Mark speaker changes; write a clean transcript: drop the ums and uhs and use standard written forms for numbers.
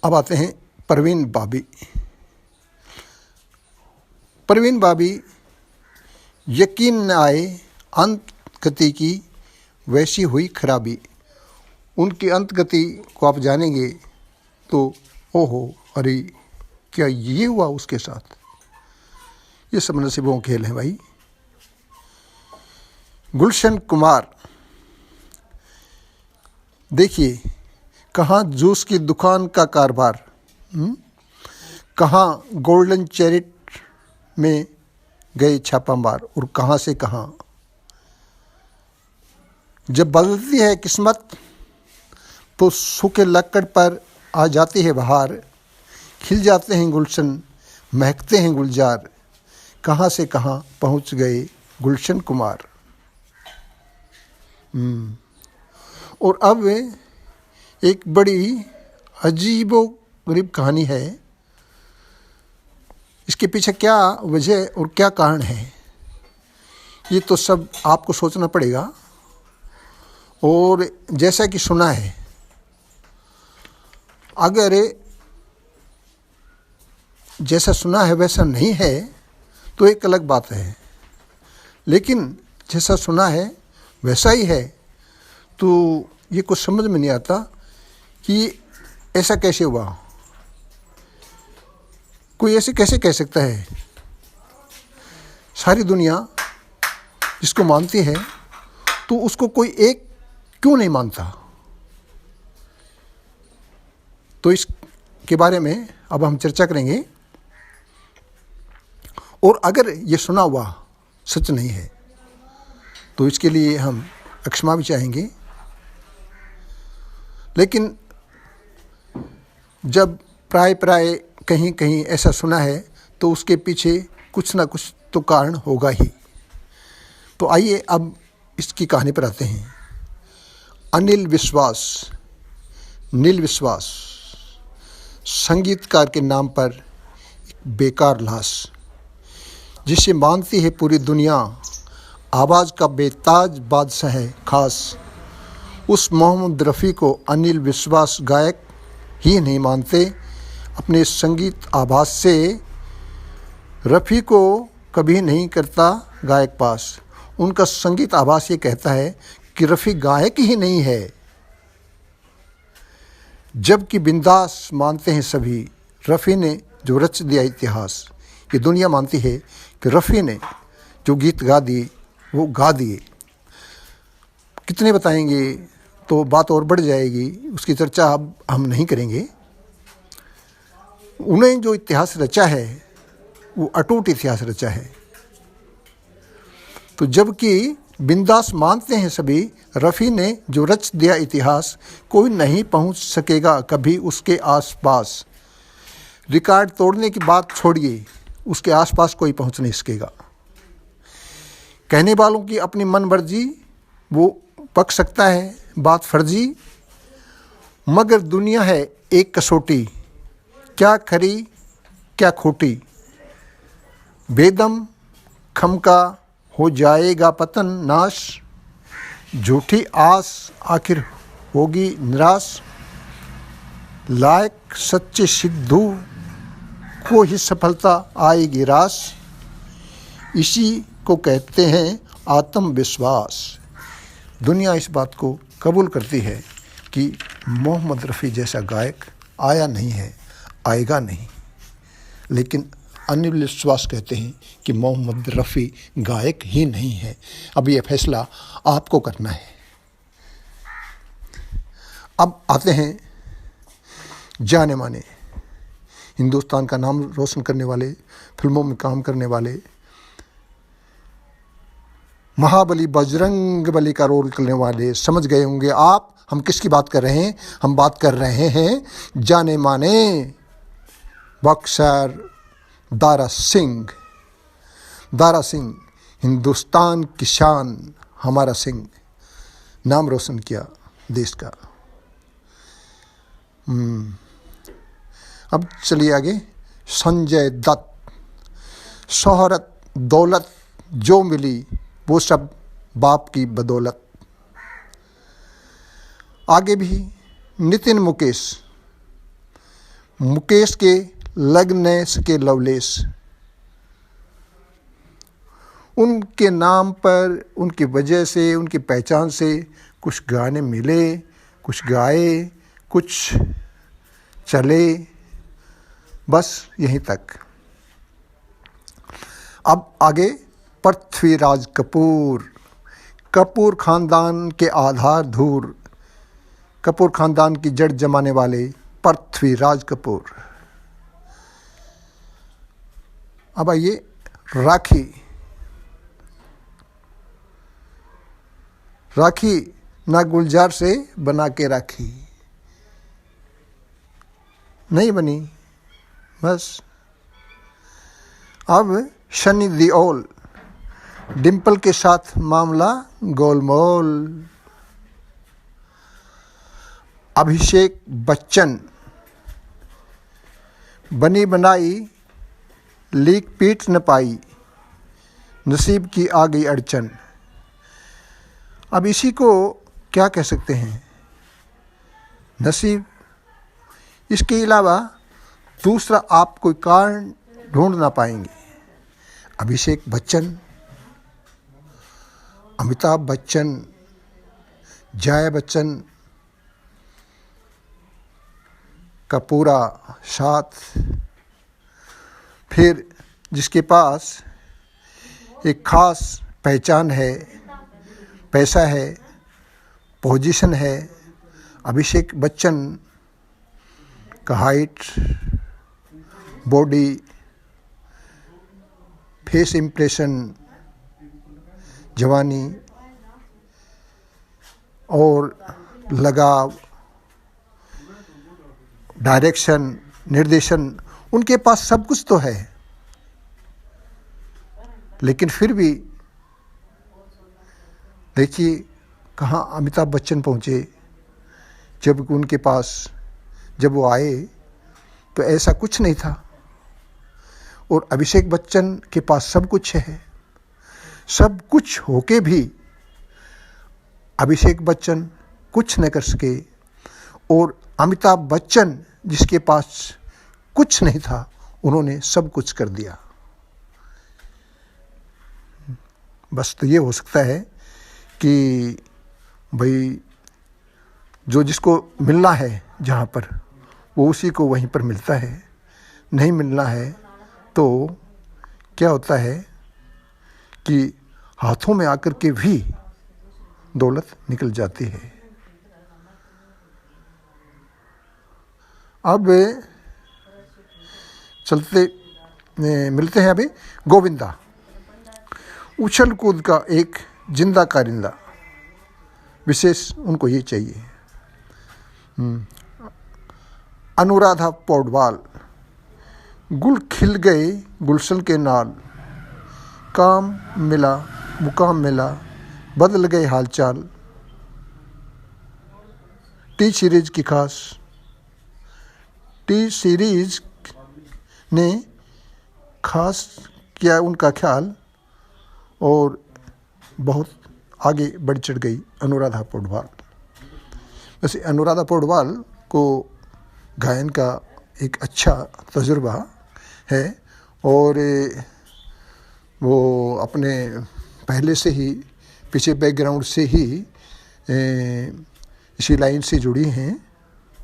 Speaker 1: अब आते हैं परवीन बाबी। परवीन बाबी यकीन न आए अंत गति की वैसी हुई खराबी। उनकी अंत गति को आप जानेंगे तो ओहो अरे क्या ये हुआ उसके साथ। ये सब नसीबों के खेल हैं भाई। गुलशन कुमार, देखिए कहाँ जूस की दुकान का कारोबार, कहाँ गोल्डन चैरिट में गए छापा मार, और कहाँ से कहाँ। जब बदलती है किस्मत तो सूखे लक्कड़ पर आ जाती है बहार। खिल जाते हैं गुलशन, महकते हैं गुलजार, कहाँ से कहाँ पहुँच गए गुलशन कुमार। और अब एक बड़ी अजीबो गरीब कहानी है। इसके पीछे क्या वजह और क्या कारण है, ये तो सब आपको सोचना पड़ेगा। और जैसा कि सुना है, अगर जैसा सुना है वैसा नहीं है तो एक अलग बात है, लेकिन जैसा सुना है वैसा ही है तो ये कुछ समझ में नहीं आता कि ऐसा कैसे हुआ। कोई ऐसे कैसे कह सकता है। सारी दुनिया जिसको मानती है तो उसको कोई एक क्यों नहीं मानता। तो इसके बारे में अब हम चर्चा करेंगे। और अगर ये सुना हुआ सच नहीं है तो इसके लिए हम क्षमा भी चाहेंगे। लेकिन जब प्राय कहीं कहीं ऐसा सुना है तो उसके पीछे कुछ ना कुछ तो कारण होगा ही। तो आइए अब इसकी कहानी पर आते हैं। अनिल विश्वास, नील विश्वास, संगीतकार के नाम पर एक बेकार लाश, जिसे मानती है पूरी दुनिया, आवाज़ का बेताज बादशाह है खास। उस मोहम्मद रफ़ी को अनिल विश्वास गायक ही नहीं मानते। अपने संगीत आभास से रफ़ी को कभी नहीं करता गायक पास। उनका संगीत आभास ये कहता है कि रफ़ी गायक ही नहीं है, जबकि बिंदास मानते हैं सभी रफ़ी ने जो रच दिया इतिहास। ये दुनिया मानती है कि रफ़ी ने जो गीत गा दिए वो गा दिए। कितने बताएंगे तो बात और बढ़ जाएगी, उसकी चर्चा अब हम नहीं करेंगे। उन्हें जो इतिहास रचा है वो अटूट इतिहास रचा है। तो जबकि बिंदास मानते हैं सभी रफ़ी ने जो रच दिया इतिहास, कोई नहीं पहुंच सकेगा कभी उसके आसपास। रिकॉर्ड तोड़ने की बात छोड़िए, उसके आसपास कोई पहुंच नहीं सकेगा। कहने वालों की अपनी मन मर्जी, वो पक सकता है बात फर्जी, मगर दुनिया है एक कसौटी, क्या खरी क्या खोटी। बेदम खमका हो जाएगा पतन नाश, झूठी आस आखिर होगी निराश। लायक सच्चे सिद्धू को ही सफलता आएगी रास, इसी को कहते हैं आत्मविश्वास। दुनिया इस बात को कबूल करती है कि मोहम्मद रफ़ी जैसा गायक आया नहीं है, आएगा नहीं। लेकिन अनिल विश्वास कहते हैं कि मोहम्मद रफ़ी गायक ही नहीं है। अब यह फैसला आपको करना है। अब आते हैं जाने माने, हिंदुस्तान का नाम रोशन करने वाले, फिल्मों में काम करने वाले, महाबली बजरंग बली का रोल करने वाले, समझ गए होंगे आप हम किसकी बात कर रहे हैं। हम बात कर रहे हैं जाने माने बॉक्सर दारा सिंह। दारा सिंह हिंदुस्तान की शान, हमारा सिंह, नाम रोशन किया देश का। अब चलिए आगे। संजय दत्त, शोहरत दौलत जो मिली वो सब बाप की बदौलत। आगे भी नितिन मुकेश, मुकेश के लग न सके लवलेस। उनके नाम पर, उनकी वजह से, उनकी पहचान से कुछ गाने मिले, कुछ गाए, कुछ चले, बस यहीं तक। अब आगे पृथ्वीराज कपूर, कपूर खानदान के आधारधूर, कपूर खानदान की जड़ जमाने वाले पृथ्वीराज कपूर। अब आइए राखी। राखी ना गुलजार से बना के राखी, नहीं बनी, बस। अब शनि देओल, डिम्पल के साथ मामला गोलमोल। अभिषेक बच्चन, बनी बनाई लीक पीट न पाई, नसीब की आ गई अड़चन। अब इसी को क्या कह सकते हैं, नसीब। इसके अलावा दूसरा आप कोई कारण ढूंढ ना पाएंगे। अभिषेक बच्चन, अमिताभ बच्चन, जया बच्चन का पूरा साथ, फिर जिसके पास एक खास पहचान है, पैसा है, पोजीशन है। अभिषेक बच्चन का हाइट, बॉडी, फेस इम्प्रेशन, जवानी और लगाव, डायरेक्शन, निर्देशन, उनके पास सब कुछ तो है। लेकिन फिर भी देखिए कहाँ अमिताभ बच्चन पहुँचे। जब उनके पास, जब वो आए तो ऐसा कुछ नहीं था, और अभिषेक बच्चन के पास सब कुछ है। सब कुछ होके भी अभिषेक बच्चन कुछ न कर सके, और अमिताभ बच्चन जिसके पास कुछ नहीं था, उन्होंने सब कुछ कर दिया। बस तो ये हो सकता है कि भाई जो जिसको मिलना है जहाँ पर, वो उसी को वहीं पर मिलता है। नहीं मिलना है तो क्या होता है कि हाथों में आकर के भी दौलत निकल जाती है। अब चलते मिलते हैं अभी गोविंदा, उछल कूद का एक जिंदा कारिंदा। विशेष उनको ये चाहिए। अनुराधा पौडवाल, गुल खिल गए गुलशन के नाल, काम मिला मुकाम मिला, बदल गए हालचाल। टी सीरीज की खास, टी सीरीज ने खास किया उनका ख्याल, और बहुत आगे बढ़ चढ़ गई अनुराधा पौडवाल। वैसे अनुराधा पौडवाल को गायन का एक अच्छा तजुर्बा है, और वो अपने पहले से ही, पीछे बैकग्राउंड से ही इसी लाइन से जुड़ी हैं।